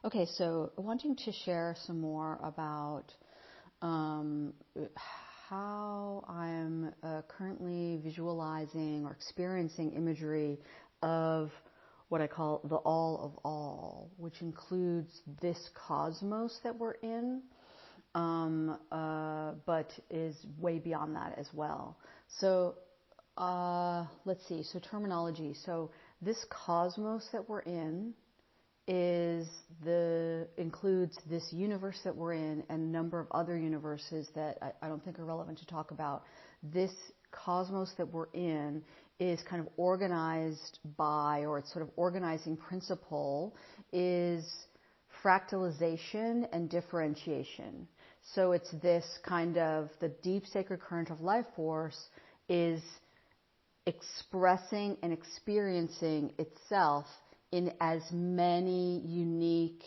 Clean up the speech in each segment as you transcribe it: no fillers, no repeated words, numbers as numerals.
Okay, so wanting to share some more about how I'm currently visualizing or experiencing imagery of what I call the all of all, which includes this cosmos that we're in, but is way beyond that as well. So let's see, so terminology. So this cosmos that we're in includes this universe that we're in and a number of other universes that I don't think are relevant to talk about. This cosmos that we're in is kind of organized by, or its sort of organizing principle is fractalization and differentiation. So it's this kind of, the deep sacred current of life force is expressing and experiencing itself in as many unique,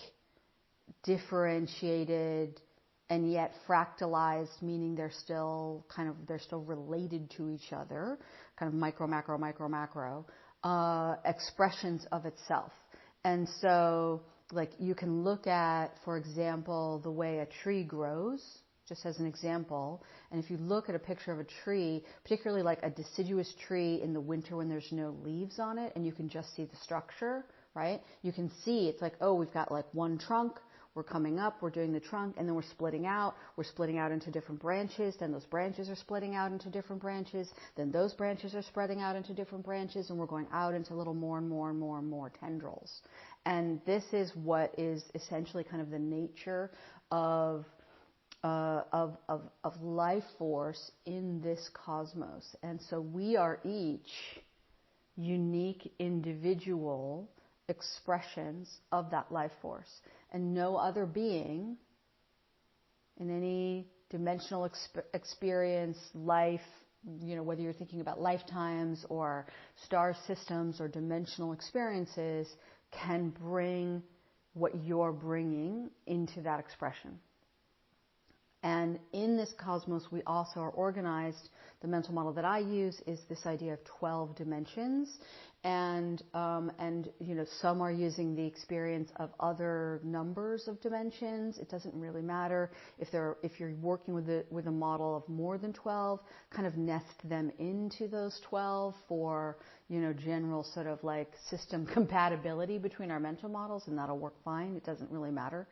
differentiated, and yet fractalized, meaning they're still related to each other, kind of micro, macro, expressions of itself. And so, like, you can look at, for example, the way a tree grows, just as an example. And if you look at a picture of a tree, particularly like a deciduous tree in the winter when there's no leaves on it, and you can just see the structure, right? You can see it's like, oh, we've got like one trunk, we're coming up, we're doing the trunk, and then we're splitting out into different branches, then those branches are splitting out into different branches, then those branches are spreading out into different branches, and we're going out into little more and more and more and more tendrils. And this is what is essentially kind of the nature of life force in this cosmos. And so we are each unique individual expressions of that life force. And no other being in any dimensional experience, life, whether you're thinking about lifetimes or star systems or dimensional experiences, can bring what you're bringing into that expression. And in this cosmos, we also are organized. The mental model that I use is this idea of 12 dimensions. And some are using the experience of other numbers of dimensions. It doesn't really matter. If you're working with a model of more than 12, kind of nest them into those 12 for, general sort of like system compatibility between our mental models, and that'll work fine. It doesn't really matter.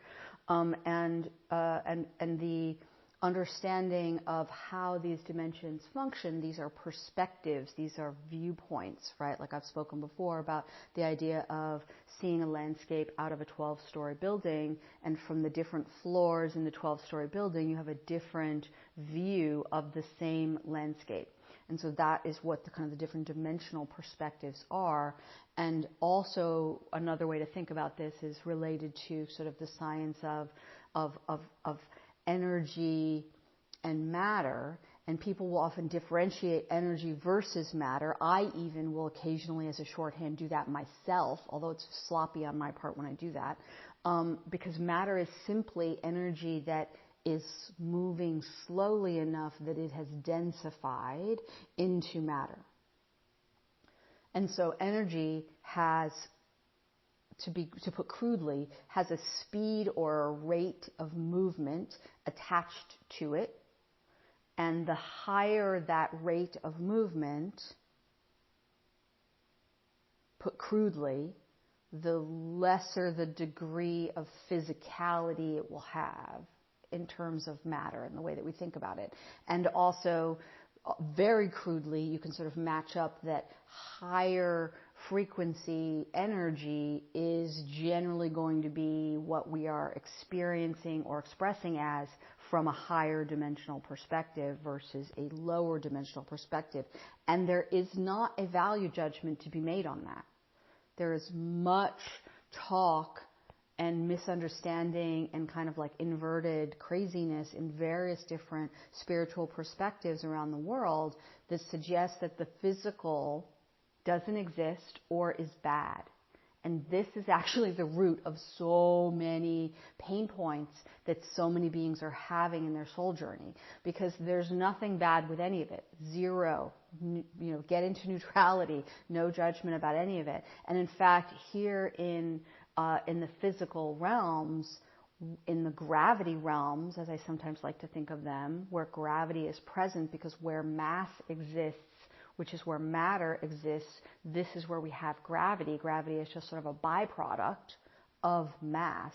And the understanding of how these dimensions function, these are perspectives, these are viewpoints, right? Like I've spoken before about the idea of seeing a landscape out of a 12-story building, and from the different floors in the 12-story building, you have a different view of the same landscape. And so that is what the kind of the different dimensional perspectives are. And also another way to think about this is related to sort of the science of energy and matter. And people will often differentiate energy versus matter. I even will occasionally, as a shorthand, do that myself, although it's sloppy on my part when I do that, because matter is simply energy that is moving slowly enough that it has densified into matter. And so energy has, to put crudely, has a speed or a rate of movement attached to it. And the higher that rate of movement, put crudely, the lesser the degree of physicality it will have in terms of matter and the way that we think about it. And also, very crudely, you can sort of match up that higher frequency energy is generally going to be what we are experiencing or expressing as from a higher dimensional perspective versus a lower dimensional perspective. And there is not a value judgment to be made on that. There is much talk and misunderstanding and kind of like inverted craziness in various different spiritual perspectives around the world that suggests that the physical doesn't exist or is bad. And this is actually the root of so many pain points that so many beings are having in their soul journey, because there's nothing bad with any of it. Zero. Get into neutrality, no judgment about any of it. And in fact, here in in the physical realms, in the gravity realms, as I sometimes like to think of them, where gravity is present, because where mass exists, which is where matter exists, this is where we have gravity. Gravity is just sort of a byproduct of mass.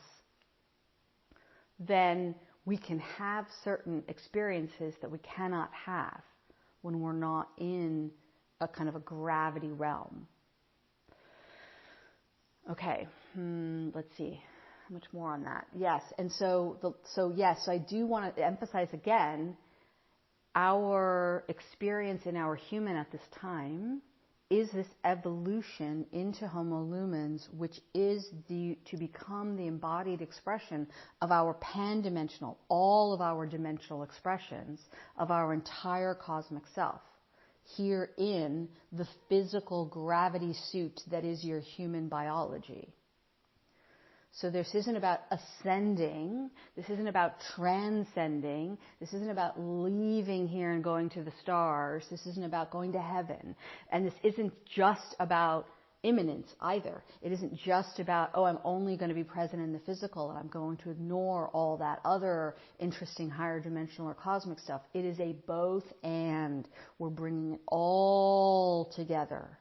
Then we can have certain experiences that we cannot have when we're not in a kind of a gravity realm. Okay, let's see. How much more on that? Yes, and so I do want to emphasize again, our experience in our human at this time is this evolution into Homo lumens, which is to become the embodied expression of our pan-dimensional, all of our dimensional expressions of our entire cosmic self, here in the physical gravity suit that is your human biology. So this isn't about ascending, this isn't about transcending, this isn't about leaving here and going to the stars, this isn't about going to heaven, and this isn't just about immanence either. It isn't just about, I'm only going to be present in the physical and I'm going to ignore all that other interesting higher dimensional or cosmic stuff. It is a both and. We're bringing it all together.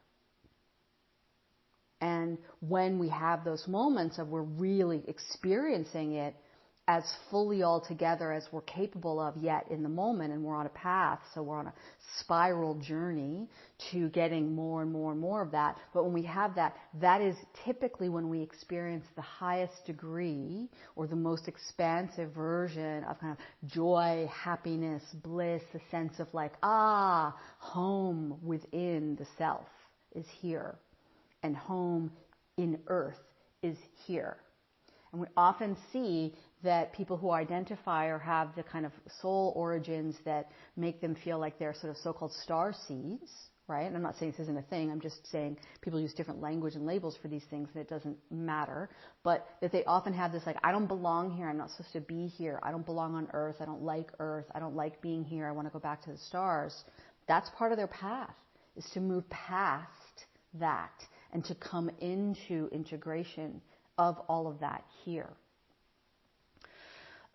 And when we have those moments of we're really experiencing it as fully all together as we're capable of yet in the moment, and we're on a path, so we're on a spiral journey to getting more and more and more of that. But when we have that, that is typically when we experience the highest degree or the most expansive version of kind of joy, happiness, bliss, a sense of like, home within the self is here. And home in earth is here. And we often see that people who identify or have the kind of soul origins that make them feel like they're sort of so-called star seeds, right? And I'm not saying this isn't a thing, I'm just saying people use different language and labels for these things and it doesn't matter. But that they often have this like, I don't belong here, I'm not supposed to be here, I don't belong on earth, I don't like being here, I want to go back to the stars. That's part of their path, is to move past that and to come into integration of all of that here.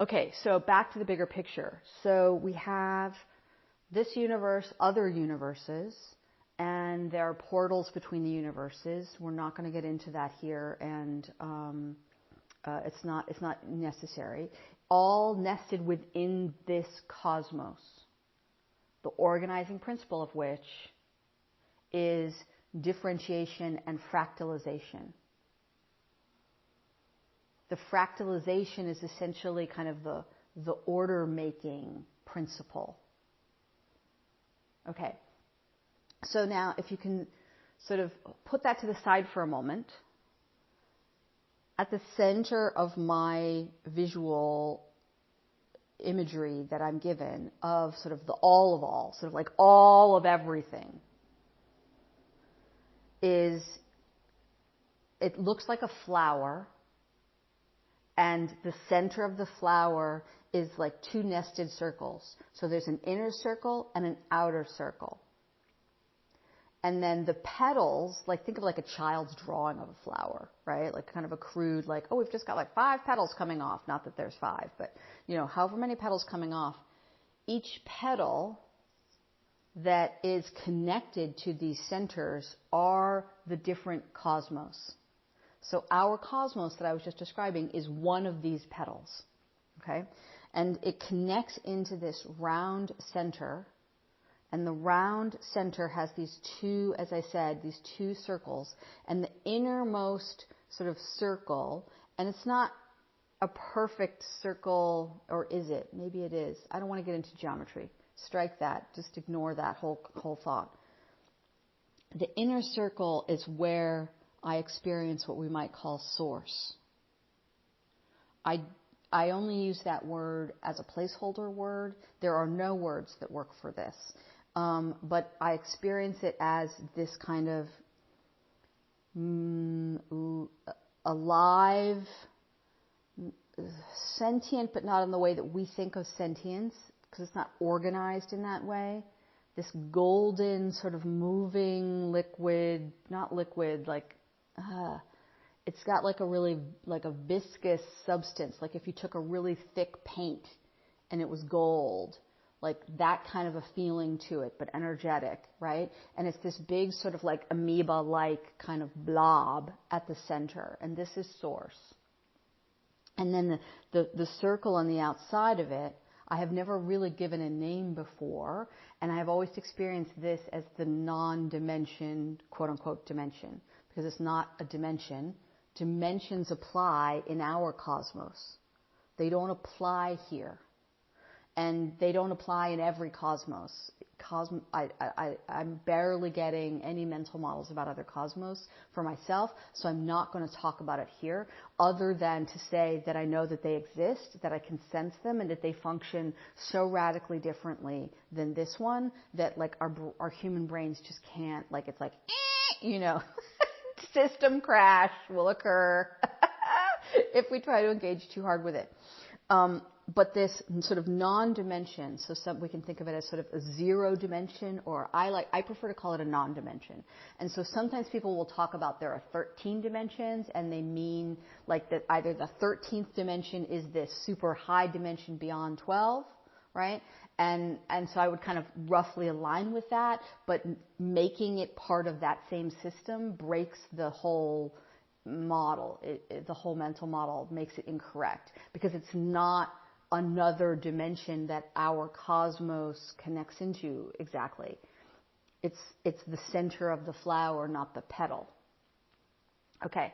Okay, so back to the bigger picture. So we have this universe, other universes, and there are portals between the universes. We're not going to get into that here, and it's not necessary. All nested within this cosmos, the organizing principle of which is differentiation and fractalization. The fractalization is essentially kind of the order-making principle. Okay. So now if you can sort of put that to the side for a moment, at the center of my visual imagery that I'm given of sort of the all of all, sort of like all of everything, is, it looks like a flower, and the center of the flower is like two nested circles. So there's an inner circle and an outer circle. And then the petals, like think of like a child's drawing of a flower, right? Like kind of a crude, like, we've just got like 5 petals coming off. Not that there's 5, but however many petals coming off. Each petal that is connected to these centers are the different cosmos. So our cosmos that I was just describing is one of these petals, okay? And it connects into this round center, and the round center has these two, as I said, these two circles, and the innermost sort of circle, and it's not a perfect circle, or is it? Maybe it is. I don't want to get into geometry. Strike that. Just ignore that whole thought. The inner circle is where I experience what we might call source. I only use that word as a placeholder word. There are no words that work for this. But I experience it as this kind of alive, sentient, but not in the way that we think of sentience, because it's not organized in that way. This golden sort of moving liquid, not liquid, like it's got like a really, like a viscous substance. Like if you took a really thick paint and it was gold, like that kind of a feeling to it, but energetic, right? And it's this big sort of like amoeba-like kind of blob at the center. And this is source. And then the circle on the outside of it, I have never really given a name before. And I have always experienced this as the non-dimension, quote unquote, dimension. Because it's not a dimension. Dimensions apply in our cosmos. They don't apply here. And they don't apply in every cosmos. I'm barely getting any mental models about other cosmos for myself, so I'm not going to talk about it here, other than to say that I know that they exist, that I can sense them, and that they function so radically differently than this one that like our human brains just can't, like it's like, system crash will occur if we try to engage too hard with it. But this sort of non-dimension, so we can think of it as sort of a zero dimension, or I prefer to call it a non-dimension. And so sometimes people will talk about there are 13 dimensions, and they mean like that either the 13th dimension is this super high dimension beyond 12, right? And so I would kind of roughly align with that, but making it part of that same system breaks the whole model, the whole mental model makes it incorrect, because it's not another dimension that our cosmos connects into exactly. It's the center of the flower, not the petal. Okay.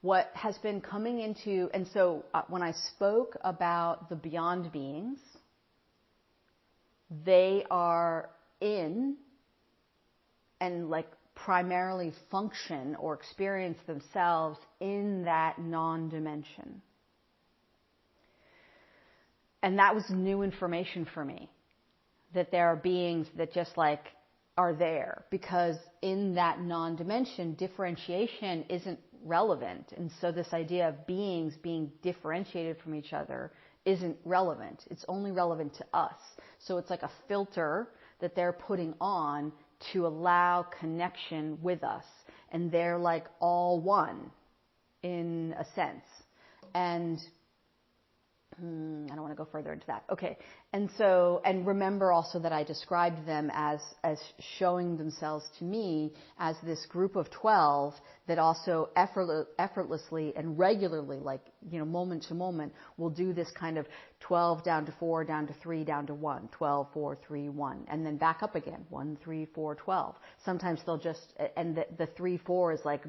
What has been coming into, and so when I spoke about the beyond beings, they are in and like primarily function or experience themselves in that non-dimension. And that was new information for me, that there are beings that just like are there, because in that non-dimension, differentiation isn't relevant. And so this idea of beings being differentiated from each other isn't relevant. It's only relevant to us. So it's like a filter that they're putting on to allow connection with us. And they're like all one in a sense. And I don't want to go further into that. Okay. And so, and remember also that I described them as showing themselves to me as this group of 12 that also effortlessly and regularly, like, moment to moment, will do this kind of 12 down to 4, down to 3, down to 1, 12, 4, 3, 1, and then back up again, 1, 3, 4, 12. Sometimes they'll just, and the 3, 4 is like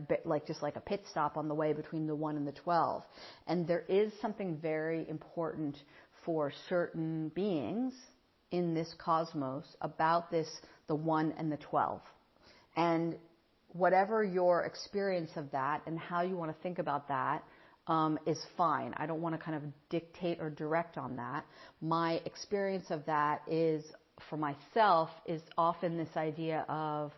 just like a pit stop on the way between the 1 and the 12. And there is something very important for certain beings in this cosmos about this, the 1 and the 12. And whatever your experience of that and how you want to think about that is fine. I don't want to kind of dictate or direct on that. My experience of that is, for myself, is often this idea of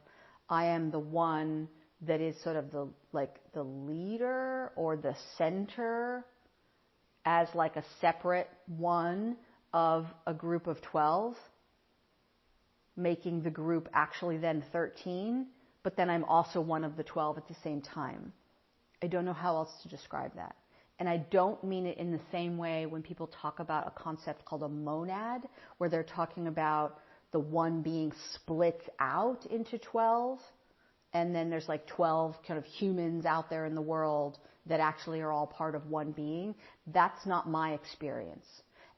I am the one that is sort of the leader or the center as like a separate one of a group of 12, making the group actually then 13, but then I'm also one of the 12 at the same time. I don't know how else to describe that. And I don't mean it in the same way when people talk about a concept called a monad, where they're talking about the one being splits out into 12, and then there's like 12 kind of humans out there in the world that actually are all part of one being. That's not my experience.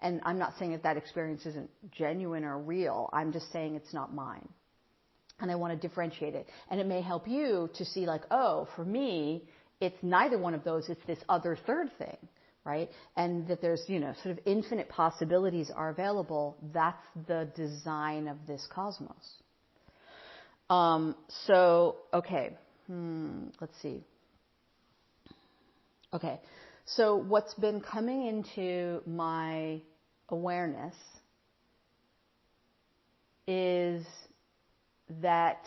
And I'm not saying that experience isn't genuine or real. I'm just saying it's not mine. And I want to differentiate it. And it may help you to see like, oh, for me, it's neither one of those. It's this other third thing, right? And that there's, sort of infinite possibilities are available. That's the design of this cosmos. Okay. Let's see. Okay. So what's been coming into my awareness is that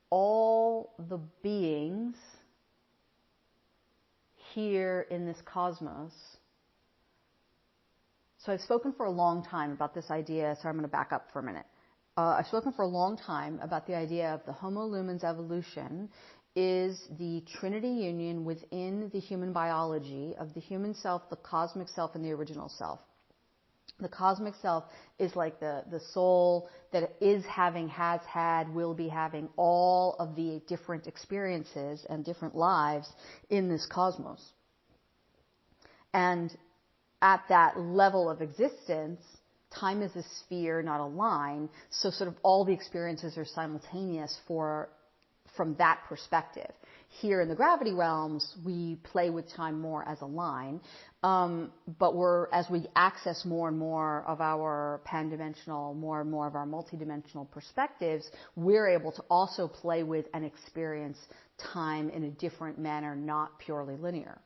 all the beings here in this cosmos. So I've spoken for a long time about this idea, so I'm going to back up for a minute. I've spoken for a long time about the idea of the Homo lumens evolution is the trinity union within the human biology of the human self, the cosmic self, and the original self. The cosmic self is like the soul that is having, has had, will be having all of the different experiences and different lives in this cosmos. And at that level of existence, time is a sphere, not a line. So sort of all the experiences are simultaneous from that perspective. Here in the gravity realms, we play with time more as a line. But as we access more and more of our pan-dimensional, more and more of our multidimensional perspectives, we're able to also play with and experience time in a different manner, not purely linear.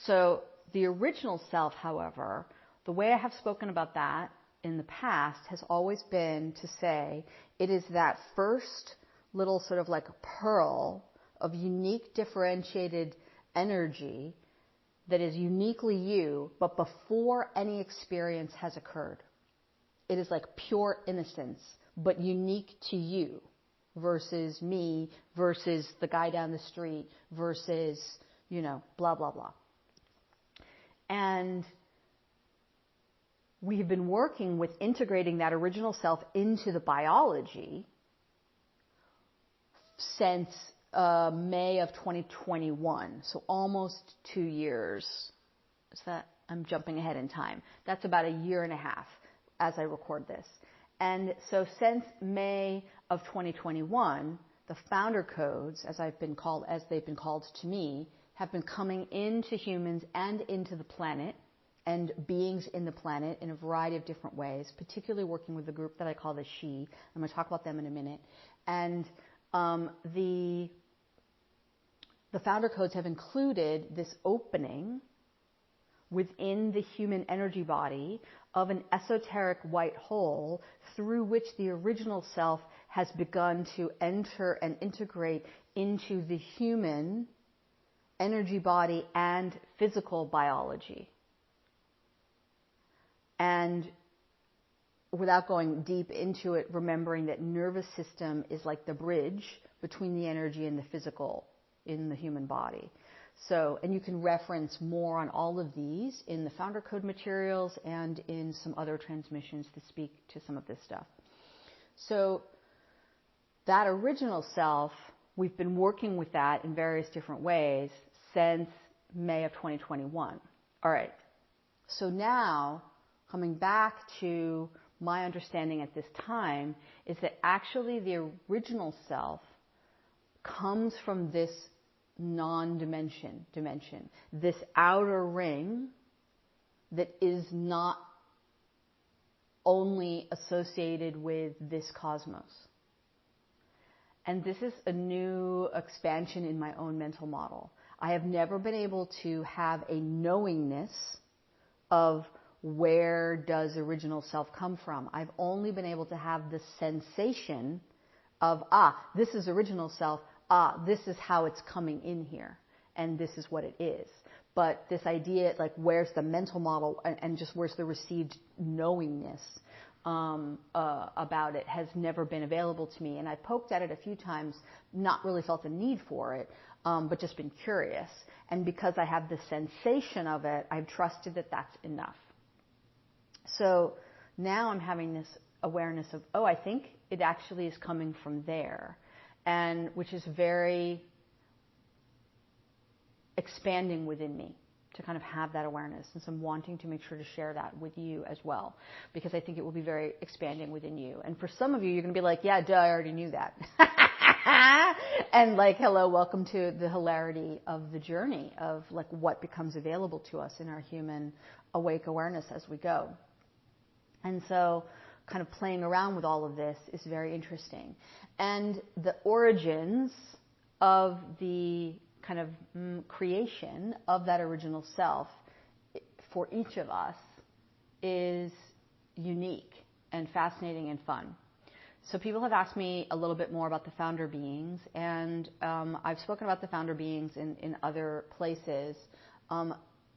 So the original self, however, the way I have spoken about that in the past has always been to say it is that first little sort of like pearl of unique differentiated energy that is uniquely you, but before any experience has occurred. It is like pure innocence, but unique to you versus me, versus the guy down the street, versus, blah, blah, blah. And we've been working with integrating that original self into the biology since May of 2021, so almost 2 years. I'm jumping ahead in time. That's about a year and a half as I record this. And so since May of 2021, the founder codes, as they've been called to me, have been coming into humans and into the planet and beings in the planet in a variety of different ways, particularly working with the group that I call the She. I'm going to talk about them in a minute. And the founder codes have included this opening within the human energy body of an esoteric white hole through which the original self has begun to enter and integrate into the human energy body and physical biology. And without going deep into it, remembering that nervous system is like the bridge between the energy and the physical in the human body. So, and you can reference more on all of these in the founder code materials and in some other transmissions that speak to some of this stuff. So that original self, we've been working with that in various different ways since May of 2021. All right. So now, coming back to my understanding at this time, is that actually the original self comes from this non-dimension, this outer ring that is not only associated with this cosmos. And this is a new expansion in my own mental model. I have never been able to have a knowingness of where does original self come from. I've only been able to have the sensation of, this is original self, this is how it's coming in here, and this is what it is. But this idea, like where's the mental model and just where's the received knowingness about it has never been available to me. And I poked at it a few times, not really felt the need for it, but just been curious. And because I have the sensation of it, I've trusted that that's enough. So now I'm having this awareness of, I think it actually is coming from there. And which is very expanding within me to kind of have that awareness. And so I'm wanting to make sure to share that with you as well, because I think it will be very expanding within you. And for some of you, you're going to be like, yeah, duh, I already knew that. And like, hello, welcome to the hilarity of the journey of like what becomes available to us in our human awake awareness as we go. And so kind of playing around with all of this is very interesting. And the origins of the kind of creation of that original self for each of us is unique and fascinating and fun. So people have asked me a little bit more about the founder beings, and I've spoken about the founder beings in other places.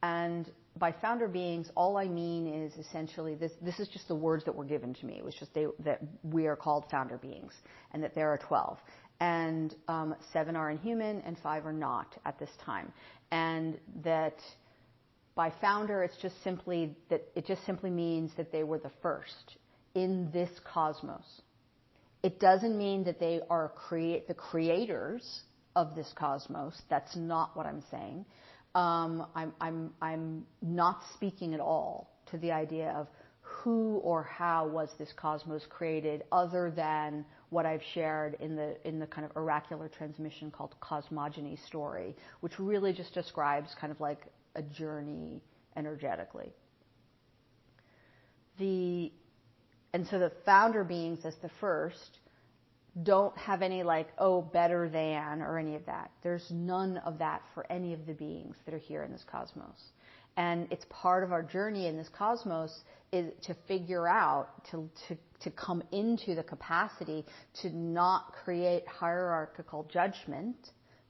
And by founder beings, all I mean is essentially this is just the words that were given to me. It was just that we are called founder beings and that there are 12. and 7 are inhuman and 5 are not at this time. And that by founder, it just simply means that they were the first in this cosmos. It doesn't mean that they are the creators of this cosmos. That's not what I'm saying. I'm not speaking at all to the idea of who or how was this cosmos created, other than what I've shared in the kind of oracular transmission called cosmogony story, which really just describes kind of like a journey energetically. And so the founder beings as the first don't have any like, oh, better than or any of that. There's none of that for any of the beings that are here in this cosmos. And it's part of our journey in this cosmos is to figure out, to come into the capacity to not create hierarchical judgment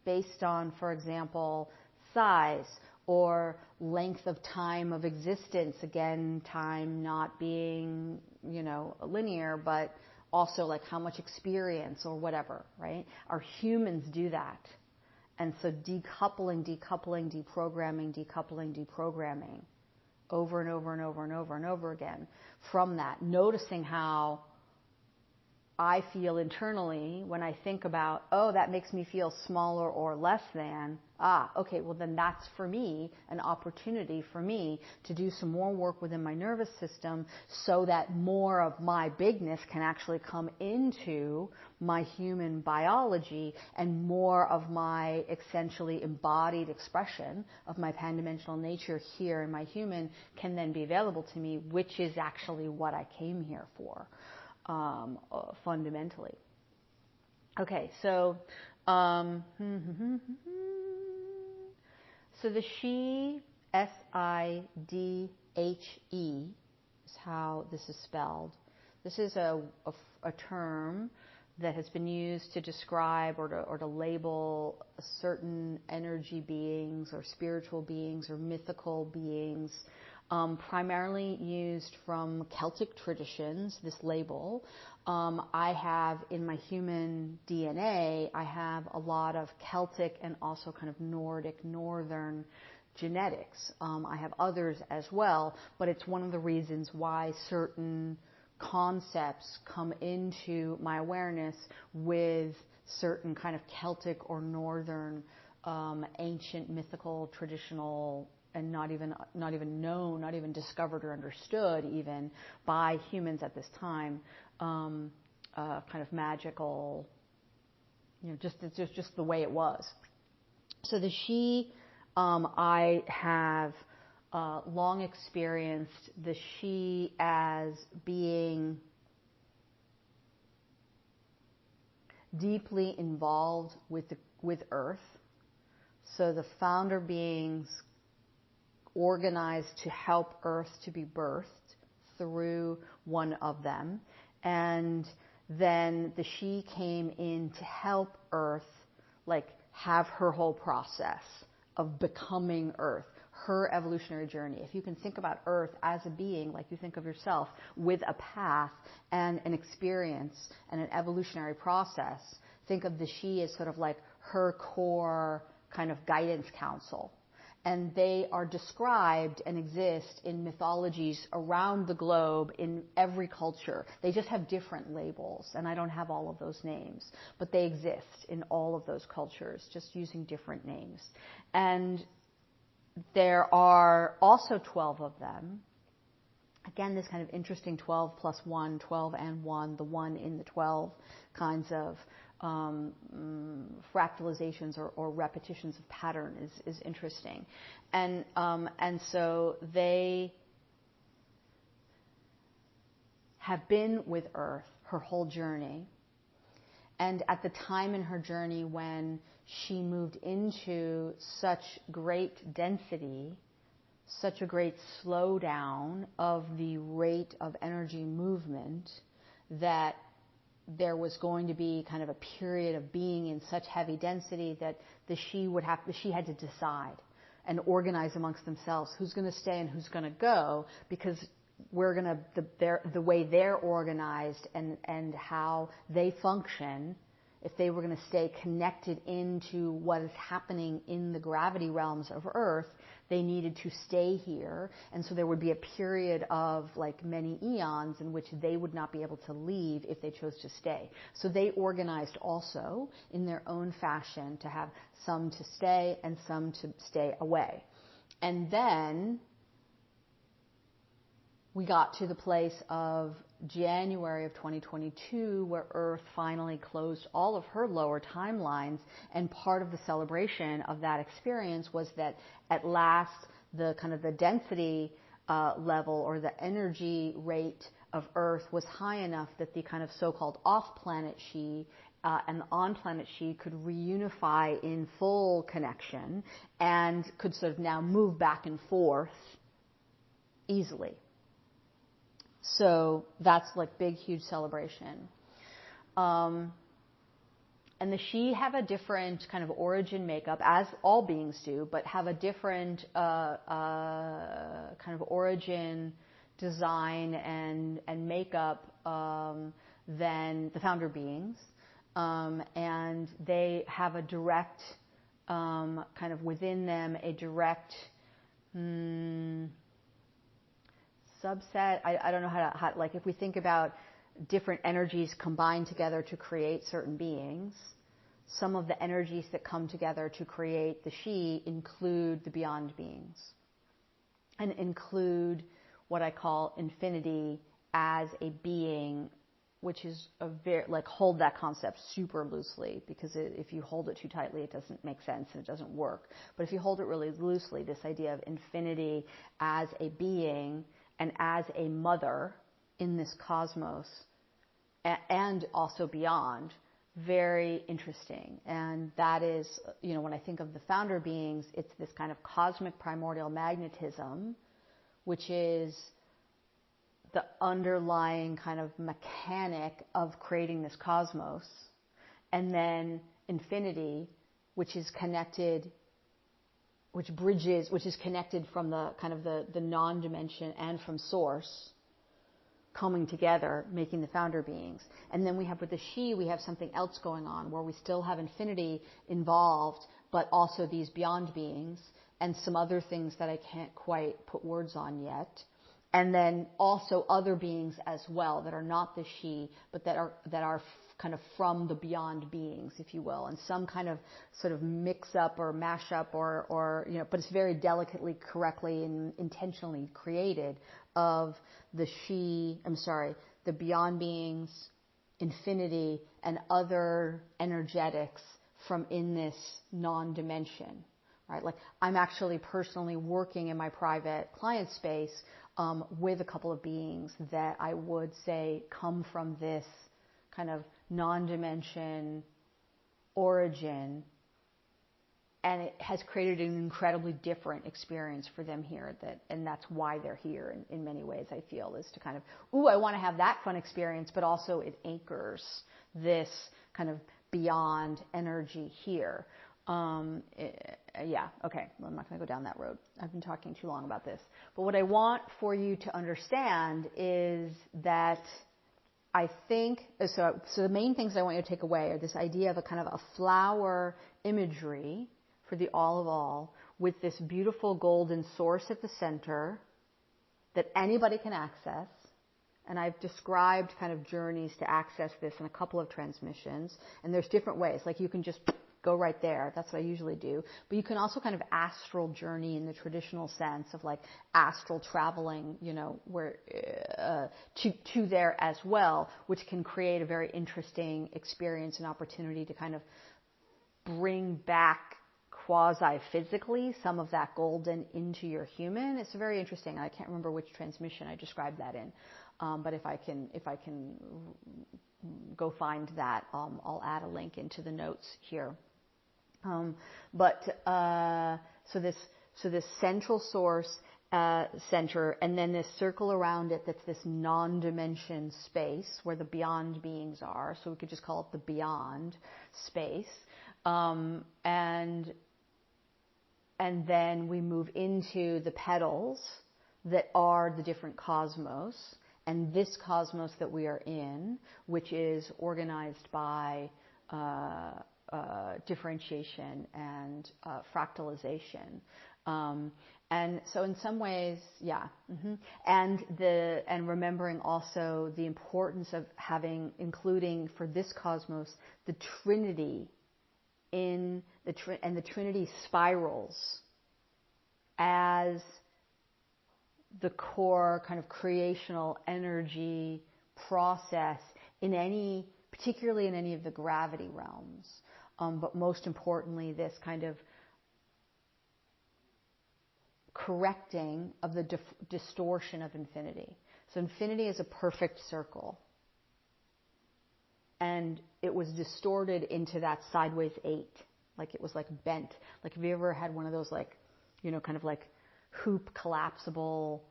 based on, for example, size or length of time of existence. Again, time not being, linear, but also like how much experience or whatever, right? Our humans do that. And so decoupling, deprogramming over and over and over and over and over again from that, noticing how I feel internally when I think about, oh, that makes me feel smaller or less than, okay, well then that's for me, an opportunity for me to do some more work within my nervous system so that more of my bigness can actually come into my human biology and more of my essentially embodied expression of my pan-dimensional nature here in my human can then be available to me, which is actually what I came here for. Fundamentally. Okay, so so the She, Sidhe, is how this is spelled. This is a term that has been used to describe or to label certain energy beings or spiritual beings or mythical beings. Primarily used from Celtic traditions, this label. I have in my human DNA, I have a lot of Celtic and also kind of Nordic, northern genetics. I have others as well, but it's one of the reasons why certain concepts come into my awareness with certain kind of Celtic or northern ancient, mythical, traditional, and not even known, not even discovered or understood even by humans at this time, kind of magical, just the way it was. So the She, I have long experienced the She as being deeply involved with Earth. So the founder beings organized to help Earth to be birthed through one of them. And then the She came in to help Earth, like have her whole process of becoming Earth, her evolutionary journey. If you can think about Earth as a being, like you think of yourself, with a path and an experience and an evolutionary process, think of the She as sort of like her core kind of guidance council. And they are described and exist in mythologies around the globe in every culture. They just have different labels, and I don't have all of those names, but they exist in all of those cultures, just using different names. And there are also 12 of them. Again, this kind of interesting 12 plus 1, 12 and 1, the 1 in the 12 kinds of fractalizations or repetitions of pattern is interesting. And so they have been with Earth her whole journey. And at the time in her journey when she moved into such great density, such a great slowdown of the rate of energy movement, that there was going to be kind of a period of being in such heavy density that the She had to decide and organize amongst themselves who's going to stay and who's going to go, because the way they're organized and how they function if they were going to stay connected into what is happening in the gravity realms of Earth, they needed to stay here. And so there would be a period of like many eons in which they would not be able to leave if they chose to stay. So they organized also in their own fashion to have some to stay and some to stay away. And then we got to the place of January of 2022, where Earth finally closed all of her lower timelines, and part of the celebration of that experience was that at last the kind of the density level or the energy rate of Earth was high enough that the kind of so-called off-planet she and the on-planet she could reunify in full connection and could sort of now move back and forth easily. So that's like big, huge celebration. And the she have a different kind of origin makeup, as all beings do, but have a different kind of origin, design, and makeup than the founder beings. And they have a direct, kind of within them, a direct subset. I don't know how like if we think about different energies combined together to create certain beings, some of the energies that come together to create the she include the beyond beings and include what I call infinity as a being, which is a very, like, hold that concept super loosely, because if you hold it too tightly, it doesn't make sense and it doesn't work. But if you hold it really loosely, this idea of infinity as a being and as a mother in this cosmos and also beyond, very interesting. And that is, you know, when I think of the founder beings, it's this kind of cosmic primordial magnetism, which is the underlying kind of mechanic of creating this cosmos. And then infinity, which is connected, which is connected from the kind of the non-dimension and from source, coming together, making the founder beings. And then we have with the she, we have something else going on where we still have infinity involved, but also these beyond beings and some other things that I can't quite put words on yet. And then also other beings as well that are not the she, but that are kind of from the beyond beings, if you will, and some kind of sort of mix up or mash up or you know, but it's very delicately, correctly, and intentionally created of the the beyond beings, infinity, and other energetics from in this non-dimension, right? Like, I'm actually personally working in my private client space with a couple of beings that I would say come from this kind of non-dimension origin, and it has created an incredibly different experience for them here, and that's why they're here in many ways, I feel, is to kind of, I want to have that fun experience, but also it anchors this kind of beyond energy here. Yeah, okay, well, I'm not going to go down that road. I've been talking too long about this. But what I want for you to understand is that I think, so the main things I want you to take away are this idea of a kind of a flower imagery for the all of all, with this beautiful golden source at the center that anybody can access. And I've described kind of journeys to access this in a couple of transmissions. And there's different ways. Like, you can just go right there. That's what I usually do. But you can also kind of astral journey in the traditional sense of like astral traveling, you know, where to there as well, which can create a very interesting experience and opportunity to kind of bring back quasi-physically some of that golden into your human. It's very interesting. I can't remember which transmission I described that in. But if I can go find that, I'll add a link into the notes here. So this central source center, and then this circle around it that's this non-dimension space where the beyond beings are. So we could just call it the beyond space. And then we move into the petals that are the different cosmos. And this cosmos that we are in, which is organized by differentiation and fractalization. And so in some ways, yeah. And remembering also the importance of including for this cosmos, the Trinity and the Trinity spirals as the core kind of creational energy process particularly in any of the gravity realms. But most importantly, this kind of correcting of the distortion of infinity. So infinity is a perfect circle. And it was distorted into that sideways 8. Like it was like bent. Like have you ever had one of those like, kind of like hoop collapsible,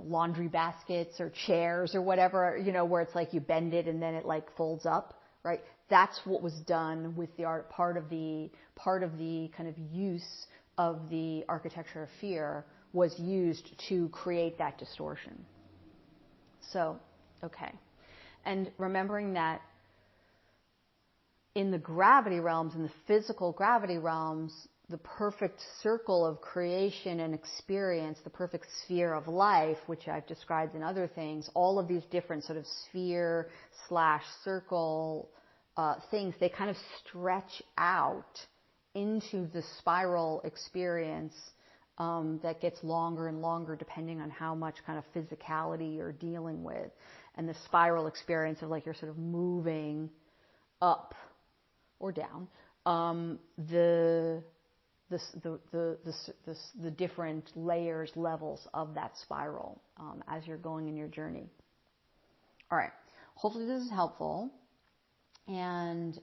laundry baskets or chairs or whatever, where it's like you bend it and then it like folds up, right? That's what was done with the art, part of the kind of use of the architecture of fear was used to create that distortion. So, okay. And remembering that in the gravity realms, in the physical gravity realms, the perfect circle of creation and experience, the perfect sphere of life, which I've described in other things, all of these different sort of sphere/circle things, they kind of stretch out into the spiral experience that gets longer and longer depending on how much kind of physicality you're dealing with. And the spiral experience of like you're sort of moving up or down the different layers, levels of that spiral as you're going in your journey. All right. Hopefully this is helpful. And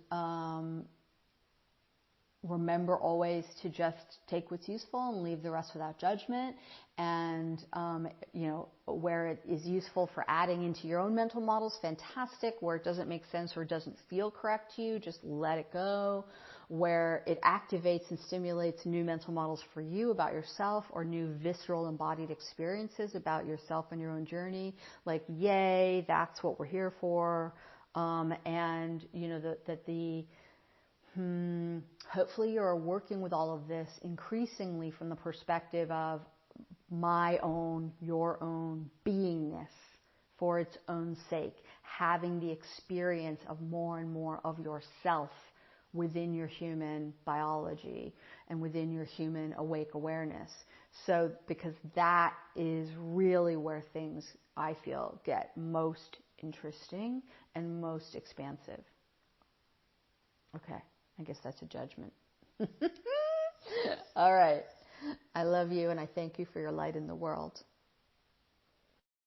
remember always to just take what's useful and leave the rest without judgment. And, where it is useful for adding into your own mental models, fantastic. Where it doesn't make sense or it doesn't feel correct to you, just let it go. Where it activates and stimulates new mental models for you about yourself or new visceral embodied experiences about yourself and your own journey, like, yay, that's what we're here for. Hopefully you're working with all of this increasingly from the perspective of my own, your own beingness for its own sake, having the experience of more and more of yourself within your human biology and within your human awake awareness. So, because that is really where things, I feel, get most interesting and most expansive. Okay. I guess that's a judgment. All right. I love you and I thank you for your light in the world.